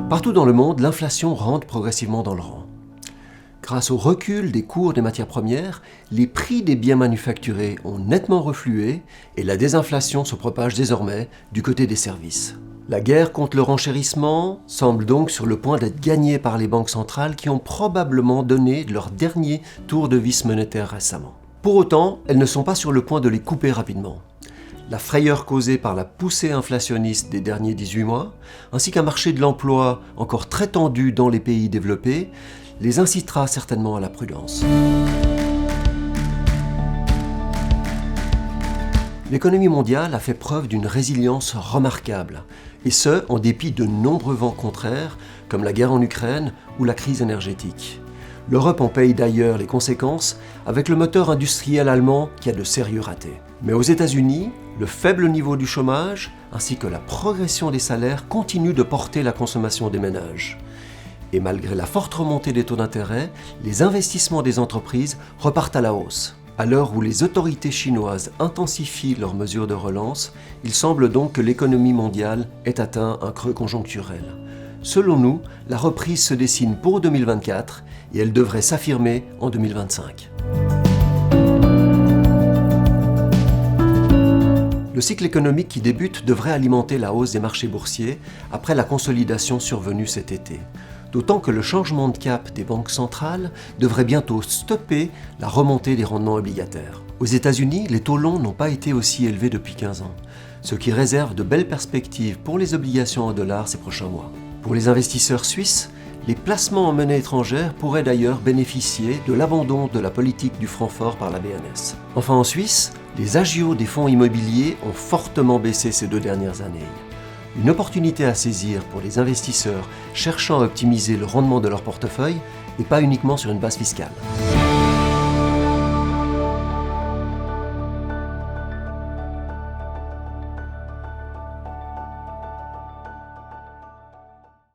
Partout dans le monde, l'inflation rentre progressivement dans le rang. Grâce au recul des cours des matières premières, les prix des biens manufacturés ont nettement reflué et la désinflation se propage désormais du côté des services. La guerre contre le renchérissement semble donc sur le point d'être gagnée par les banques centrales qui ont probablement donné leur dernier tour de vis monétaire récemment. Pour autant, elles ne sont pas sur le point de les couper rapidement. La frayeur causée par la poussée inflationniste des derniers 18 mois, ainsi qu'un marché de l'emploi encore très tendu dans les pays développés, les incitera certainement à la prudence. L'économie mondiale a fait preuve d'une résilience remarquable, et ce, en dépit de nombreux vents contraires, comme la guerre en Ukraine ou la crise énergétique. L'Europe en paye d'ailleurs les conséquences avec le moteur industriel allemand qui a de sérieux ratés. Mais aux États-Unis, le faible niveau du chômage ainsi que la progression des salaires continuent de porter la consommation des ménages. Et malgré la forte remontée des taux d'intérêt, les investissements des entreprises repartent à la hausse. À l'heure où les autorités chinoises intensifient leurs mesures de relance, il semble donc que l'économie mondiale ait atteint un creux conjoncturel. Selon nous, la reprise se dessine pour 2024 et elle devrait s'affirmer en 2025. Le cycle économique qui débute devrait alimenter la hausse des marchés boursiers après la consolidation survenue cet été. D'autant que le changement de cap des banques centrales devrait bientôt stopper la remontée des rendements obligataires. Aux États-Unis, les taux longs n'ont pas été aussi élevés depuis 15 ans, ce qui réserve de belles perspectives pour les obligations en dollars ces prochains mois. Pour les investisseurs suisses, les placements en monnaie étrangère pourraient d'ailleurs bénéficier de l'abandon de la politique du franc fort par la BNS. Enfin en Suisse, les agios des fonds immobiliers ont fortement baissé ces 2 dernières années. Une opportunité à saisir pour les investisseurs cherchant à optimiser le rendement de leur portefeuille et pas uniquement sur une base fiscale.